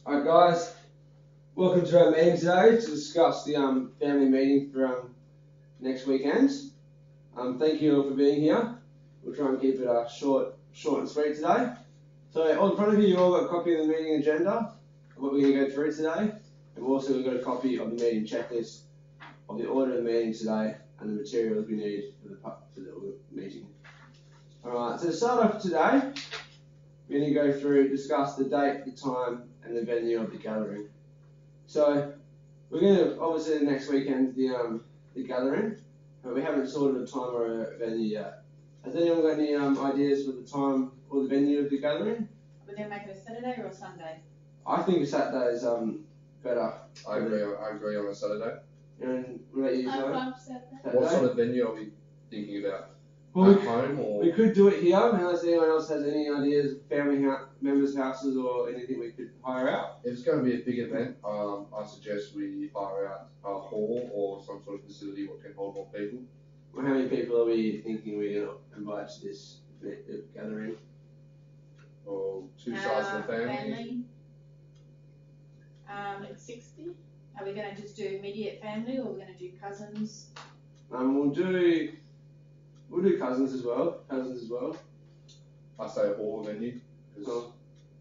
Alright guys, welcome to our meeting today to discuss the family meeting for next weekend. Thank you all for being here. We'll try and keep it short and sweet today. So in front of you all got a copy of the meeting agenda of what we're going to go through today. And we've also got a copy of the meeting checklist of the order of the meeting today and the materials we need for the meeting. Alright, so to start off today, we're going to go through, discuss the date, the time, and the venue of the gathering. So we're going to, obviously next weekend, the gathering, but we haven't sorted a time or a venue yet. Has anyone got any ideas for the time or the venue of the gathering? We're going to make it a Saturday or a Sunday? I think a Saturday is better. I agree on a Saturday. And what about you, Zoe? What sort of venue are we thinking about? Well, At home or? We could do it here, unless anyone else has any ideas, family members' houses or anything we could hire out. If it's going to be a big event, I suggest we hire out a hall or some sort of facility that can hold more people. Well, how many people are we thinking we're going to invite to this gathering? Or two sides of the family? Like 60. Are we going to just do immediate family or are we going to do cousins? We'll do cousins as well. I say a hall venue, because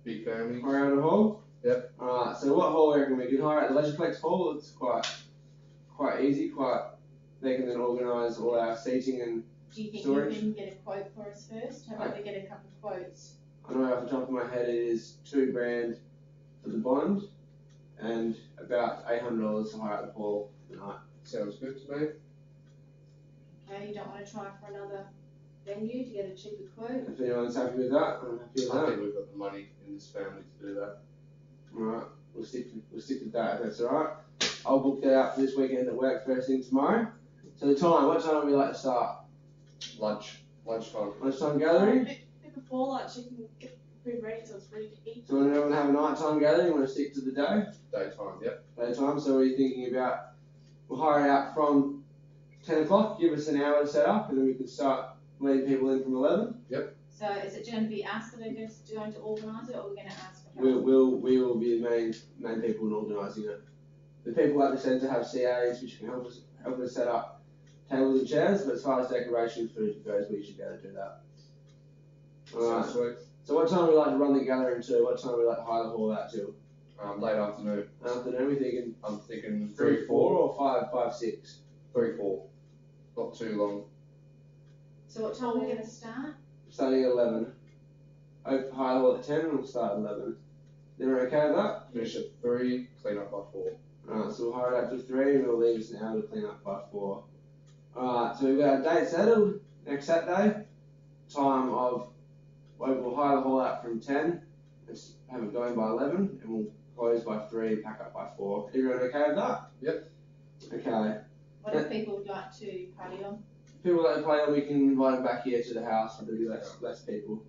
big family. Hire out a hall? Yep. Alright, so what hall reckon we can hire out? The Leisureplex hall? It's quite easy, they can then organise all our seating and Do you think storage. you can get a quote for us first? How about we get a couple of quotes? I know off the top of my head it is $2,000 for the bond and about $800 to hire out the hall for the night. Sounds good to me. Okay, you don't want to try for another venue to get a cheaper quote? If anyone's happy with that, I'm happy with I that. think we've got the money in this family to do that. Alright, we'll stick with that if that's alright. I'll book that out for this weekend at work first thing tomorrow. So the time, what time would we like to start? Lunchtime. Lunchtime gathering? A bit before lunch, you can get food ready so it's ready to eat. So when everyone have a nighttime gathering, you want to stick to the day? Daytime, yep. Daytime, so we're thinking about, we'll hire it out from 10 o'clock, give us an hour to set up, and then we can start letting people in from 11. Yep. So is it going to be us that are just going to organise it or are we going to ask for We help? will be the main people in organising it. The people at the centre have CAs which can help us set up tables and chairs, but as far as decoration food goes, we should be able to do that. Alright, Sounds sweet. so what time would we like to run the gathering to? What time would we like to hire the hall out to? Late afternoon. Afternoon, we're thinking I'm thinking 3, 4 or 5, 6? 3, 4. Not too long. So what time are we going to start? Starting at 11. Hire the hall at 10 and we'll start at 11. They're okay with that? Finish at 3, clean up by 4. Alright, so we'll hire it out to 3 and we'll leave us an hour to clean up by 4. Alright, so we've got our date settled next Saturday. Time of, we'll hire the hall out from 10, let's have it going by 11, and we'll close by 3 and pack up by 4. Everyone okay with that? Yep. Okay. What if people would like to party on? People that play on, we can invite them back here to the house, and there'll be less people.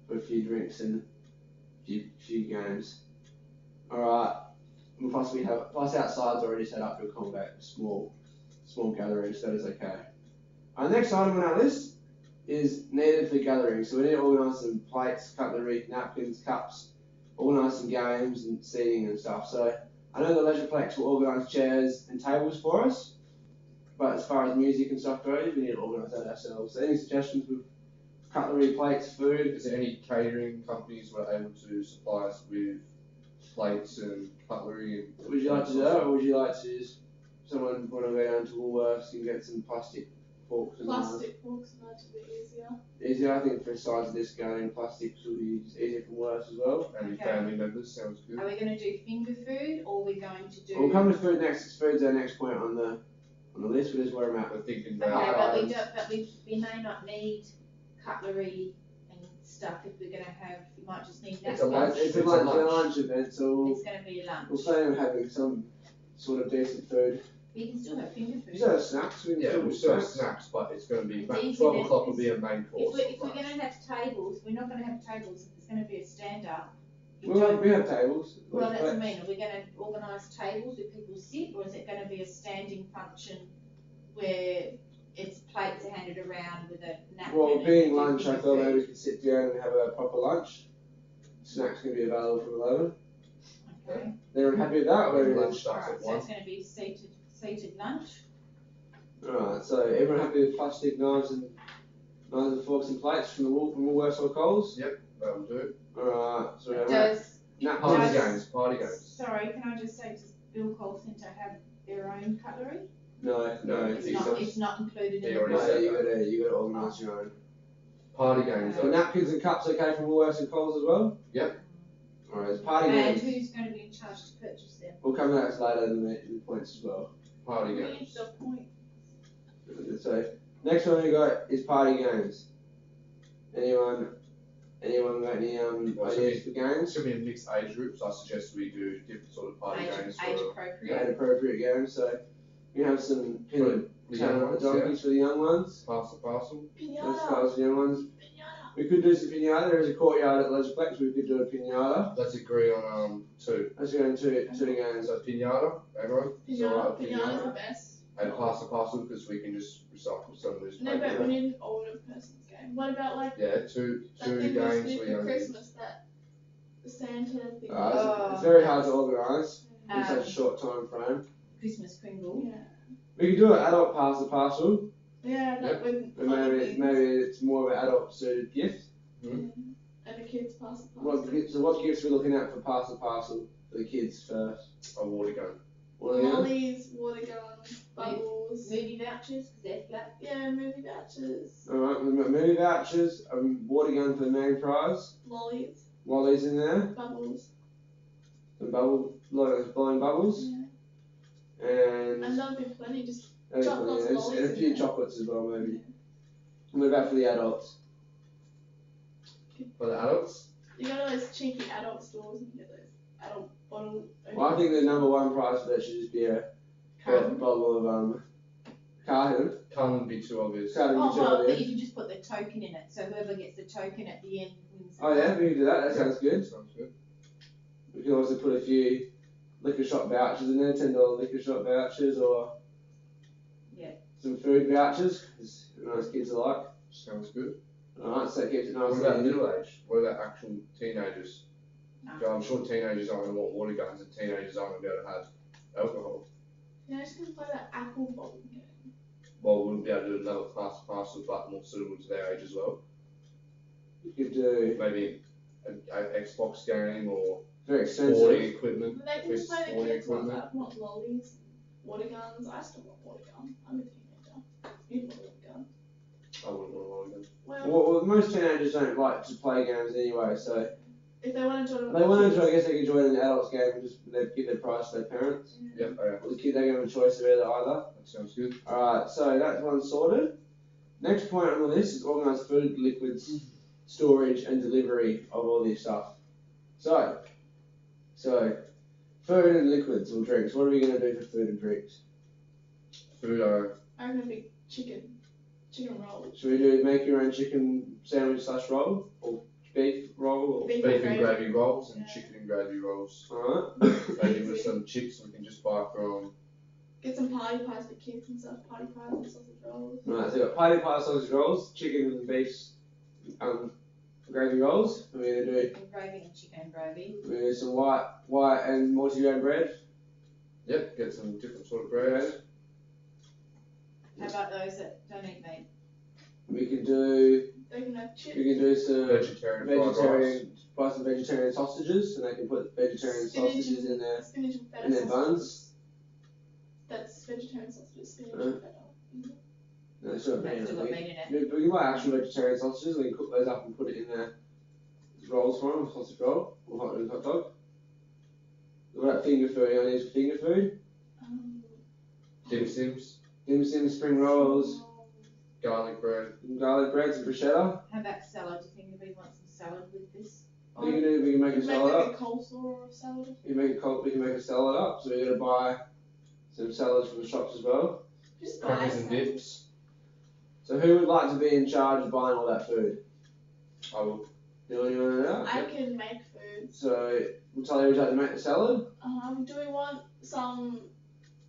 For a few drinks and a few games. Alright. We'll possibly have, plus outside's already set up to accommodate a small gathering, so that is okay. Our next item on our list is needed for gathering. So we need to organise some plates, cutlery, napkins, cups, organise some games and seating and stuff. So I know the Leisureplex will organise chairs and tables for us, but as far as music and stuff goes, we need to organise that ourselves. So any suggestions with cutlery, plates, food? Is there any catering companies that are able to supply us with plates and cutlery? And Would you like to do that, or would you like to just someone want to go down to Woolworths and get some plastic forks and Plastic forks might be a bit easier. Easier, I think for the size of this gathering, plastics will be easier from Woolworths as well. And Okay. family members, sounds good. Are we going to do finger food or are we going to do... We'll come to food next, 'cause food's our next point on the list, but is where I'm at. We're thinking Okay, about but we may not need cutlery and stuff if we're going to have, you might just need It's a napkins. lunch. It's a lunch event, so It's going to be a lunch. we'll plan on having some sort of decent food. But you can still have finger food. You still have snacks? We can yeah, still we'll do still have snacks. snacks, but it's going to be It's about easy 12 then, o'clock will be a main course. If we're going to have tables, we're not going to have tables if it's going to be a stand-up. You Well, don't- we have tables. Well, that's what I mean. Are we going to organise tables where people sit, or is it going to be a standing function where it's plates are handed around with a napkin? Well, and being you do lunch, I finger thought food? maybe we could sit down and have a proper lunch. Snacks can be available from 11. Okay. They're happy with that? When Or lunch starts Alright, at so 1. it's gonna be seated lunch. Alright, so everyone happy with plastic knives and forks and plates from Woolworths or Coles? That'll do. Alright, so we have Does, Party games. sorry, can I just say, does Bill Cole Centre have their own cutlery? No, It's not included in He the already no, said you gotta organise your own. Party games So though. napkins and cups okay from Woolworths and Coles as well? Yep. Alright, it's party And games. who's gonna be in charge to purchase them? We'll come to that later in the points as well. Party We games. need the point. So next one we got is party games. Anyone got any ideas for games? It's gonna be a mixed age group, so I suggest we do different sort of party games Age for appropriate. Age appropriate games. So we have some pin the and young the ones. donkeys for the young ones. Pass the parcel. Those Pinata. cars for the young ones. Pinata. We could do some pinata. There is a courtyard at Leisureplexx. We could do a pinata. Let's agree on 2. Let's go into two games. So pinata, everyone. It's alright with Pinata's the best. And pass the parcel because we can just recycle some of this No, but paper. we need an older person's game. What about like Yeah, two that thing games we for did for young kids. Christmas, that the Santa thing? It's very hard to organise in Um, such a short time frame. Christmas Kringle. Yeah. We could do an adult pass the parcel. Yeah, that with And maybe it's more of an adult suited gift. and the kids pass the What gifts are we looking at for pass the parcel for the kids first? A water gun. What are they? Lollies, water guns, bubbles. Movie vouchers, because they're flat. Yeah, movie vouchers, Alright, we've got movie vouchers, a water gun for the main prize, lollies, lollies in there, bubbles. some blowing bubbles, Yeah. and And there'll be plenty, just and chocolates, and lollies a in few there. chocolates as well maybe. And what about for the adults? For the adults, you go to those cheeky adult stores and you get those adult bottle. Well, I think the number one prize for that should just be a bottle of Carden. can't be too obvious. Carden Oh, well, Victoria. but you can just put the token in it, so whoever gets the token at the end wins. the Oh yeah, prize. we can do that. That sounds good. Sounds good. We can also put a few liquor shop vouchers in there, $10 liquor shop vouchers, or Yeah. some food vouchers, because nice kids alike. Sounds good. Alright, so that keeps it nice What about and easy. middle age? What about actual teenagers? No. So I'm sure teenagers aren't going to want water guns and teenagers aren't going to be able to have alcohol. Yeah, just gonna play that apple bottle game. Well, we wouldn't be able to do another parcel but more suitable to their age as well. You could do Maybe an Xbox game or very sporting expensive. equipment. They can With just play the sporting kids ones. equipment. I want lollies, water guns. I still want water gun. I'm a teenager. You'd want a water gun. I wouldn't want a water gun. Well, Well, most teenagers don't like to play games anyway, so if they want to join if they wanted to, I guess they could join an adults game and just give their prize to their parents. Yep, Or the kid, they can have a choice of either. that sounds good. Alright, so that's one sorted. Next point on the list is organised food, liquids, storage and delivery of all this stuff. So food and liquids or drinks. What are we going to do for food and drinks? Food, I'm gonna be chicken roll. Should we do make your own chicken sandwich / roll or beef roll? Or... Beef beef and and gravy rolls and Yeah. chicken and gravy rolls. Alright. Maybe with some chips we can just buy from. Get some party pies for kids and stuff. Party pies and sausage rolls. Right, so we've got party pie sausage rolls, chicken and beef gravy rolls. We're going to do Gravy and chicken gravy. some white and multi-grain bread. Yep, get some different sort of bread. How about those that don't eat meat? We can do They can have chips. some Vegetarian fried rice. buy some vegetarian sausages, and they can put vegetarian Spinach sausages in their Spinach and feta in their sausages. buns. That's vegetarian sausages. Spinach Uh. and feta. No, it's not That's meat, still I got think. meat in it. We can buy actual vegetarian sausages, and we can cook those up and put it in their rolls for them, sausage roll or hot dog. What about finger food? Anyone needs finger food? Dim Sims, Dim Sim, spring rolls, garlic bread. garlic bread, some bruschetta. How about salad? Do you think anybody wants some salad with this? We can make a salad like up. a coleslaw or a salad. We can make a salad up. So we're gonna buy some salads from the shops as well. Just buy Crackers and some. dips. So who would like to be in charge of buying all that food? I will. Do anyone know that? I can make food. So we'll tell you would you like to make the salad? Do we want some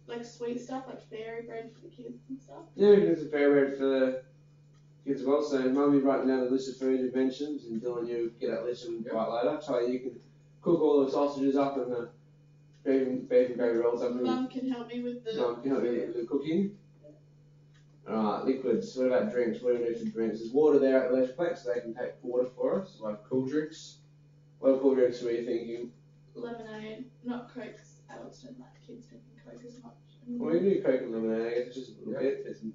like sweet stuff like fairy bread for the kids and stuff? Yeah, we can do some fair bread for the kids as well. So Mum, you're writing down the list of food you mentioned, and Dylan, you get that list and buy it later. So you can cook all the sausages up and the beef and gravy rolls up. Mum can help me with the. Mum can help me with the cooking. Alright, liquids. What about drinks? What do we need for drinks? There's water there at the Leisureplex, so they can take water for us. We'll have cool drinks. What cool drinks are you thinking? Lemonade, not Cokes. Adults don't like kids drinking Coke as much. Well, we can do Coke and lemonade, I guess it's just a little bit. There's some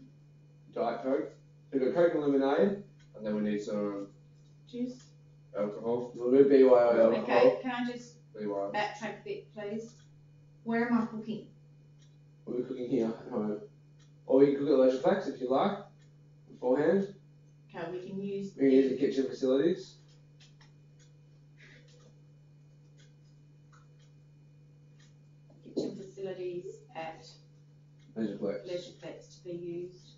Diet Coke. So we've got Coke and lemonade. And then we need some Juice. alcohol. A little bit of BYO alcohol. Okay, can I just BYO. backtrack a bit, please? Where am I cooking? We're cooking here at home. Or we can cook at Leisureplex if you like, beforehand. Okay, we can use We can use the kitchen facilities. kitchen facilities at Leisureplex. Leisureplex to be used.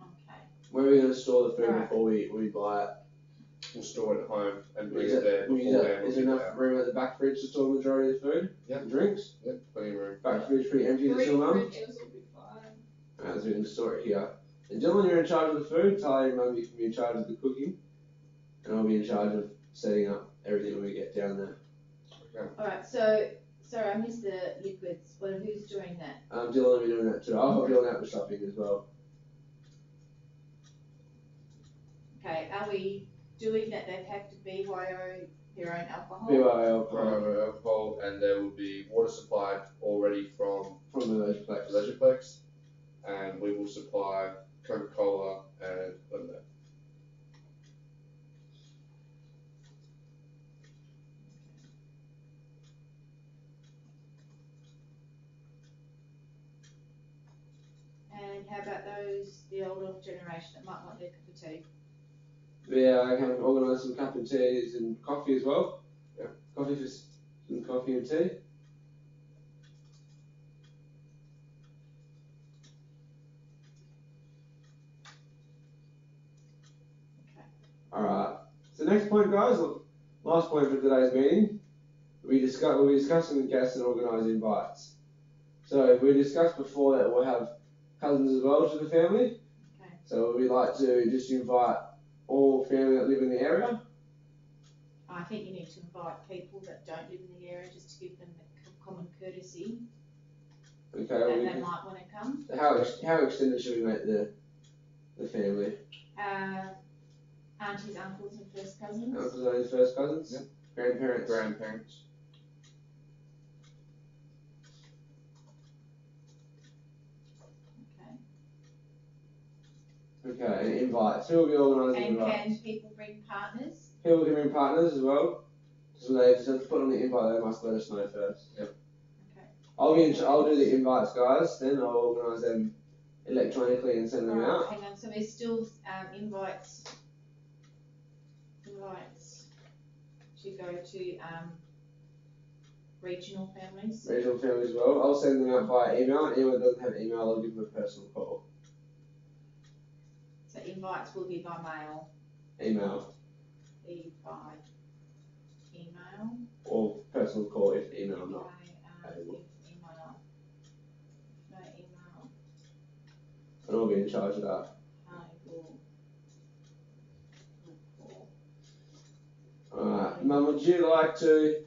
Okay. Where are we going to store the food Alright. before we buy it? We'll store it at home and bring Is it there beforehand. is there enough room at the back fridge to store the majority of the food? Yeah. And drinks? Yeah, plenty of room. Back fridge pretty empty Three this mum? fridges will be fine. Alright, so we can store it here. And Dylan, you're in charge of the food. Talia and Mum, you can be in charge of the cooking. And I'll be in charge of setting up everything when we get down there. Alright, so, sorry, I missed the liquids. Well, who's doing that? Dylan will be doing that too. I'll help Dylan out with shopping as well. Okay, are we doing that they have to BYO their own alcohol? BYO Primary alcohol, and there will be water supplied already from from the Leisureplex. Leisureplex, and we will supply Coca-Cola and lemonade. And how about the older generation that might want their cup of tea? Yeah, I can organise some cup of teas and coffee as well. Yeah. Coffee for some coffee and tea. Okay. Alright. So next point, guys, last point for today's meeting. We'll be discussing the guests and organise invites. So we discussed before that we'll have cousins as well to the family. Okay. So we'd like to just invite all family that live in the area. I think you need to invite people that don't live in the area just to give them the common courtesy Okay. that Well, they might want to come. how extended should we make the family? Aunties, uncles, and first cousins. Uncles, aunties, first cousins. Yep. Grandparents. Grandparents. Okay. Okay, and invites. Who will be organising And invites? can people bring partners? People can bring partners as well. So they have to put on the invite. They must let us know first. Yep. Okay. I'll do the invites, guys. Then I'll organise them electronically and send them Alright, out. hang on. So there's still invites to go to regional families. Regional families as well. I'll send them out via email. And anyone that doesn't have email, I'll give them a personal call. So invites will be by mail. Email Be by email. or personal call if email not. By, able. if email. No email. And I'll be in charge of that. I will call. Alright, Mum, would you like to?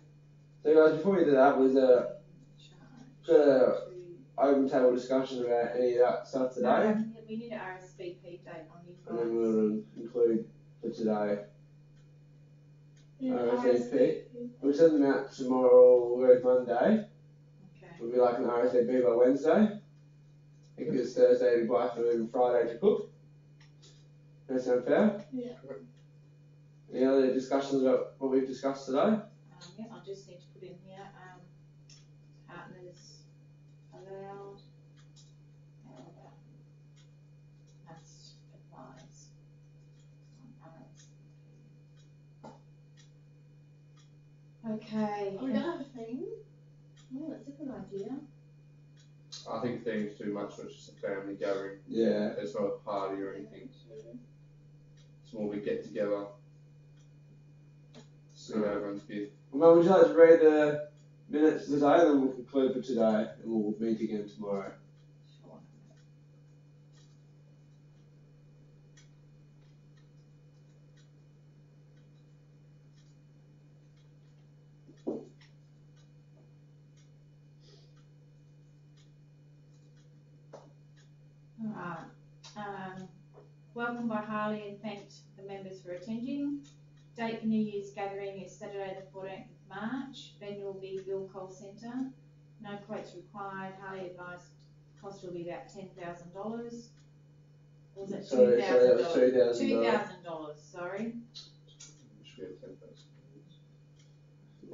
So guys, before we do that, was a open table discussion about any of that stuff today, We need an RSVP date on the and then invites. we'll include for today. Yeah, RSVP. We'll send them out tomorrow or Monday. Okay. We'll be like an RSVP by Wednesday. It gives us Thursday to buy food and Friday to cook. Does that sound fair? Yeah. Any other discussions about what we've discussed today? Yeah, I just need to put in here, partners allowed, must advise on RSVP. Okay. Are we gonna have a thing? Oh, that's a good idea. I think things too much, so it's just a family gathering. Yeah. It's not a party or anything. It's more of a get together. See how everyone's been. Well, would you like to read the minutes today, then we'll conclude for today, and we'll meet again tomorrow. Sure. Alright, welcome by Harley and thanked the members for attending. Date for New Year's gathering is Saturday the 14th of March. Venue will be Bill Cole Centre. No quotes required. Harley advised the cost will be about $10,000. Or was it Sorry, that was $2,000? $2,000. $2,000, sorry. Should be at 10,000.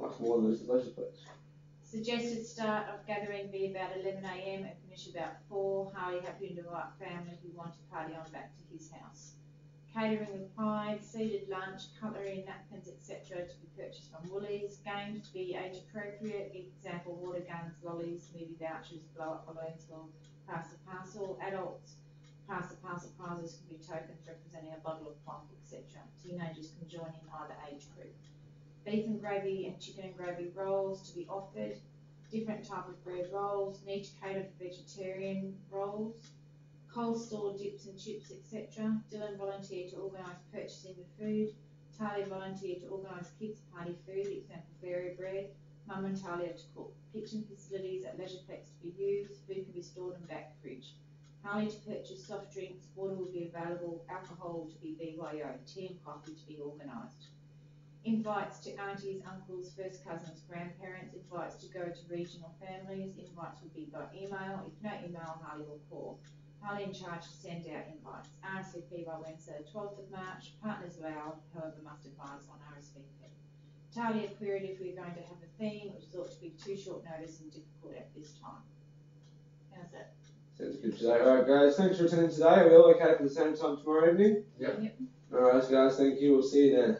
Much more than this leisure place. Suggested start of gathering be about 11 a.m. and finish about 4. Harley happy to invite family who want to party on back to his house. Catering required, seated lunch, cutlery, napkins, etc. to be purchased from Woolies. Games to be age appropriate, example water guns, lollies, movie vouchers, blow up balloons, or pass the parcel. Adults, pass the parcel prizes can be tokens representing a bottle of plonk, etc. Teenagers can join in either age group. Beef and gravy and chicken and gravy rolls to be offered. Different type of bread rolls. Need to cater for vegetarian rolls. Coleslaw, dips and chips, etc. Dylan volunteered to organise purchasing the food. Talia volunteered to organise kids' party food, example fairy bread. Mum and Talia to cook. Kitchen facilities at Leisureplex to be used. Food can be stored in back fridge. Harley to purchase soft drinks. Water will be available. Alcohol to be BYO. Tea and coffee to be organised. Invites to aunties, uncles, first cousins, grandparents. Invites to go to regional families. Invites will be by email. If no email, Harley will call. Harley in charge to send out invites. RSVP by Wednesday, 12th of March. Partners allowed, however, must advise on RSVP. Talia queried if we're going to have a theme, which thought to be too short notice and difficult at this time. How's that? Sounds good today. Alright guys, thanks for attending today. Are we all okay for the same time tomorrow evening? Yep. Yep. Alright guys, thank you. We'll see you then.